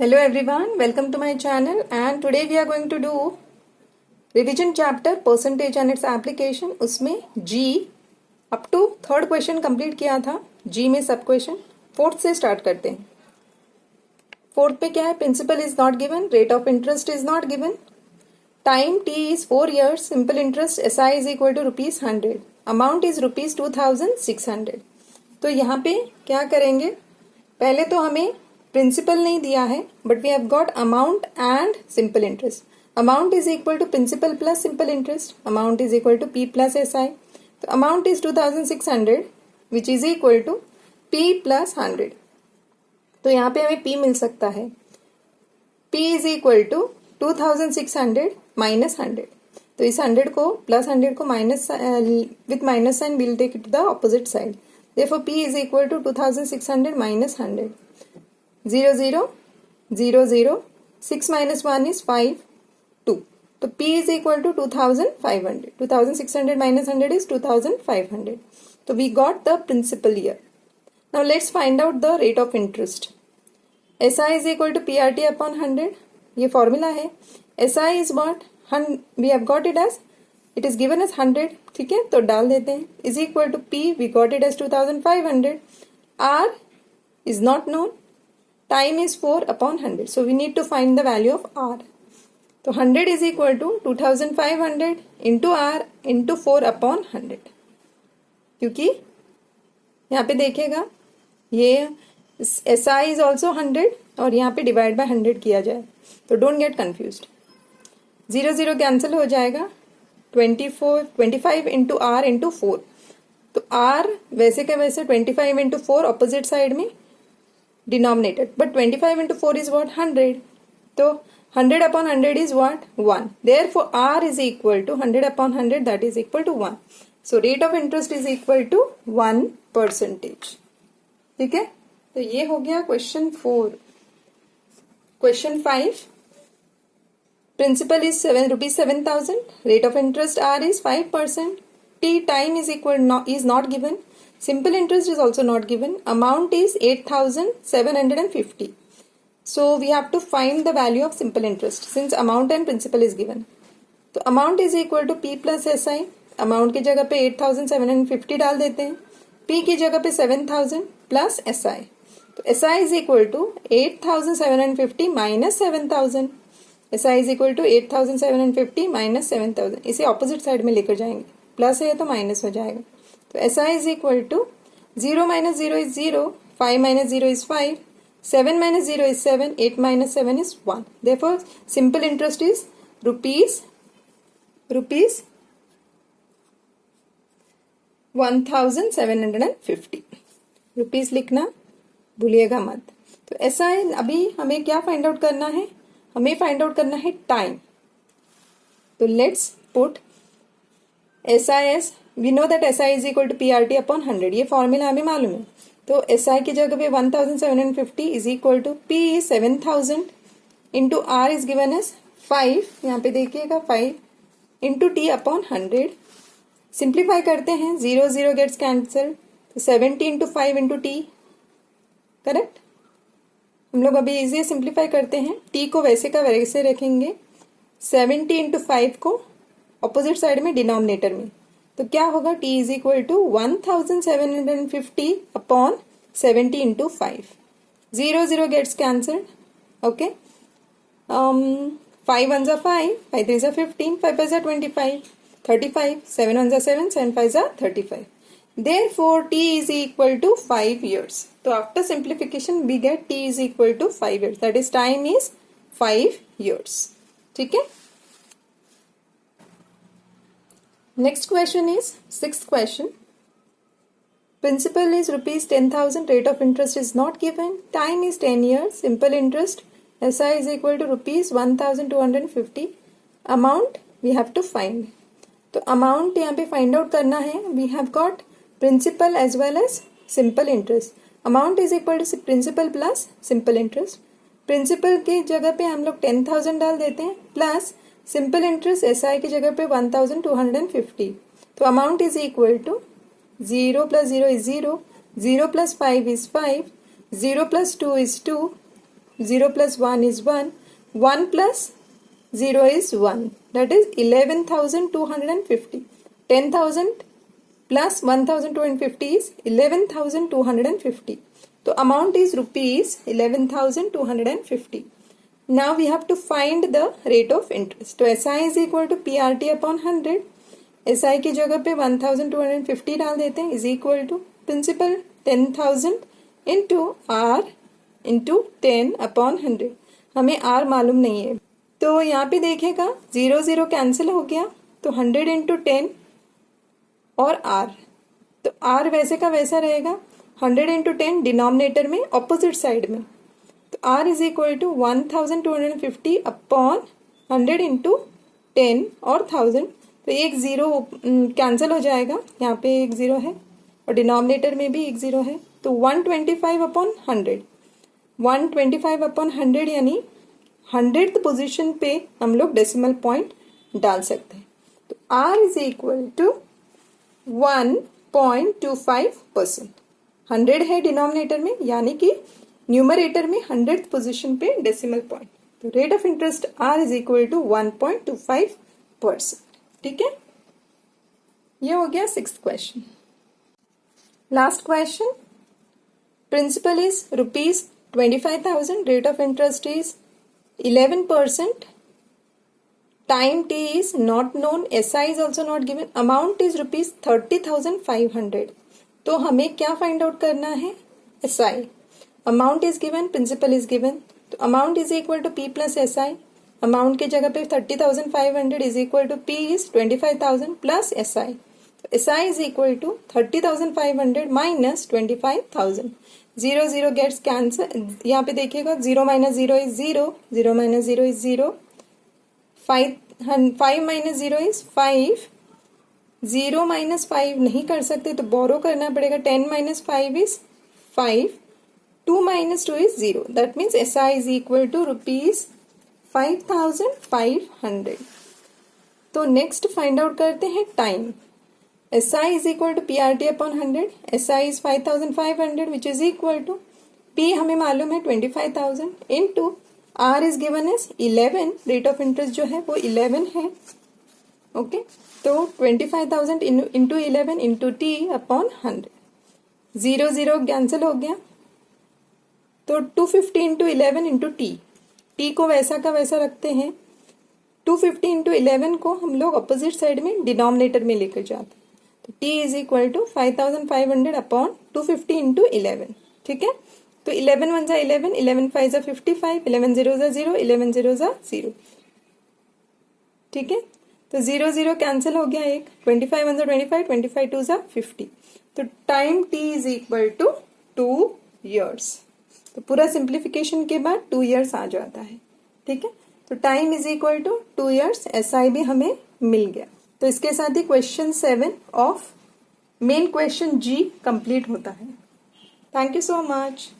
Hello everyone, welcome to my channel and today we are going to do revision chapter percentage and its application. उसमें G up to third question complete किया था. G में सब question. Fourth से start करते हैं. Fourth पे क्या है? Principal is not given, rate of interest is not given, time T is 4 years, simple interest SI is equal to ₹100, amount is ₹2600. तो यहाँ पे क्या करेंगे? पहले तो हमें प्रिंसिपल नहीं दिया है but we have got amount and simple interest. Amount is equal to principal plus simple interest, amount is equal to P plus SI. तो amount is 2600 which is equal to P plus 100. तो यहाँ पे हमें P मिल सकता है. P is equal to 2600 minus 100. तो इस 100 को प्लस 100 को minus with minus sign will take it to the opposite side. Therefore P is equal to 2600 minus 100. 0 0 0 0 6 minus 1 is 5 2. तो P is equal to 2500. 2600 minus 100 is 2500. तो we got the principal here. Now let's find out the rate of interest. SI is equal to PRT upon 100. ये formula है. SI is what? We have got it as, it is given as 100. ठीक है, तो डाल देते हैं. Is equal to P, we got it as 2500. R is not known, time is 4 upon 100. So we need to find the value of R. तो 100 is equal to 2500 into R into 4 upon 100. क्योंकि यहाँ पे देखेगा ये SI is also 100 और यहाँ पे divide by 100 किया जाए. तो डोंट गेट कंफ्यूज्ड. 0 0 कैंसिल हो जाएगा. 25 इंटू R इंटू 4. तो R वैसे के वैसे 25 इंटू 4 ऑपोजिट साइड में denominated, but 25 into 4 is what 100. तो 100 upon 100 is what 1. Therefore R is equal to 100 upon 100 that is equal to 1. So rate of interest is equal to 1%. ठीक है, तो ये हो गया question 4. Question 5. Principal is ₹7,000. Rate of interest R is 5%. T time is not given. Simple interest is also not given. Amount is 8,750. So we have to find the value of simple interest since amount and principal is given. तो amount is equal to P plus SI. Amount की जगह पे 8,750 डाल देते हैं. P की जगह पे 7,000 plus SI. तो SI is equal to 8,750 minus 7,000. SI is equal to 8,750 minus 7,000. इसे ऑपोजिट साइड में लेकर जाएंगे. प्लस है तो माइनस हो जाएगा. तो SI is equal to 0 minus 0 is 0, 5 minus 0 is 5, 7 minus 0 is 7, 8 minus 7 is 1. Therefore, simple interest is rupees 1,750. Rupees लिखना भूलिएगा मत. तो SI अभी हमें क्या फाइंड आउट करना है? हमें फाइंड आउट करना है टाइम. तो let's put SI as, we know that SI is equal to PRT upon 100. ये फॉर्मूला हमें मालूम है. तो SI की जगह पे 1,750 is equal to P 7,000 into R is given as 5. यहाँ पे देखिएगा 5 इंटू T अपॉन 100. सिंप्लीफाई करते हैं. 0 0 गेट्स कैंसल. तो 70 इंटू 5 इंटू T. करेक्ट. हम लोग अभी इजी सिंप्लीफाई करते हैं. T को वैसे का वैसे रखेंगे. 70 इंटू 5 को ऑपोजिट साइड में डिनोमिनेटर में. तो क्या होगा? T is equal to 1,750 upon 70 into 5. 0 0 gets cancelled. Okay. 5 1 जा 5, 5 3 जा 15, 5 5 जा 25, 35, 7 1 जा 7, 7 5 जा 35. Therefore, T is equal to 5 years. So after simplification, we get T is equal to 5 years. That is, time is 5 years. ठीक है. Next question is 6th question. Principal is ₹10,000. Rate of interest is not given. Time is 10 years. Simple interest SI is equal to ₹1,250. Amount we have to find. तो amount यहाँ पे find out करना है. We have got principal as well as simple interest. Amount is equal to principal plus simple interest. Principal की जगह पे हम लोग 10,000 डाल देते हैं प्लस सिंपल इंटरेस्ट SI की जगह पे 1,250. तो amount is equal to 0 plus 0 is 0, 0 plus 5 is 5, 0 plus 2 is 2, 0 plus 1 is 1. 1 plus 0 is 1. That is 11,250. 10,000 plus 1,250 is 11,250. So amount is rupees 11,250. Now we have to find the rate of interest. So SI is equal to PRT upon 100. SI की जगह पे 1,250 डाल देते हैं, is equal to principal 10,000 into R into 10 upon 100. हमें R मालूम नहीं है, तो यहाँ पे देखिएगा 0 0 कैंसिल हो गया, तो 100 into 10 और R, तो R वैसे का वैसा रहेगा. 100 into 10 डिनोमिनेटर में ऑपोजिट साइड में, तो R is equal to 1,250 upon 100 into 10 और 1000. तो एक जीरो कैंसिल हो जाएगा, यहाँ पे एक जीरो है और डिनोमिनेटर में भी एक जीरो है, तो 125 अपॉन 100. 125 अपॉन 100 यानी 100th पोजीशन पे हम लोग डेसिमल पॉइंट डाल सकते हैं. तो R इज इक्वल टू 1.25%. 100 है डिनोमिनेटर में, यानी कि न्यूमरेटर में 100th पोजीशन पे डेसिमल पॉइंट. तो rate of interest R is equal to 1.25%. ठीक है, ये हो गया 6th question. Last question. Principal is rupees 25,000. Rate of interest is 11%. Time T is not known. SI is also not given. Amount is rupees 30,500. तो हमें क्या find out करना है? SI. Amount is given, principal is given. तो amount is equal to P plus SI. Amount की जगह पे 30,500 is equal to P is 25,000 plus SI. तो SI is equal to 30,500 minus 25,000. 0 0 gets cancel. यहाँ पे देखिएगा 0 minus 0 is 0. 0 minus 0 is 0. 5 minus 0 is 5. 0 minus 5 नहीं कर सकते तो बोरो करना पड़ेगा. 10 minus 5 is 5. 2 minus 2 is 0. That means SI is equal to rupees 5,500. तो नेक्स्ट फाइंड आउट करते हैं time. SI is equal to PRT upon 100. SI is 5,500 which is equal to P हमें मालूम है 25,000 into R is given as 11. Rate of interest जो है वो 11 है. ओके, तो 25,000 into 11 into T upon 100. 0 0 cancel हो गया, तो 250 into 11 into T. T को वैसा का वैसा रखते हैं. 250 into 11 को हम लोग अपोजिट साइड में डिनोमिनेटर में लेकर जाते हैं. तो T is equal to 5,500 upon 250 into 11. ठीक है, तो 11 1 जा 11, 11 5 जा 55, 11 0 जा 0, 11 0 जा 0. ठीक है, तो 0 0 कैंसिल हो गया एक. 25 1 जा 25, 25 2 जा 50. तो time T is equal to 2 years. तो पूरा सिंप्लीफिकेशन के बाद 2 years आ जाता है. ठीक है, तो time is equal to 2 years. SI भी हमें मिल गया. तो इसके साथ ही question 7 of main question G complete होता है. Thank you so much.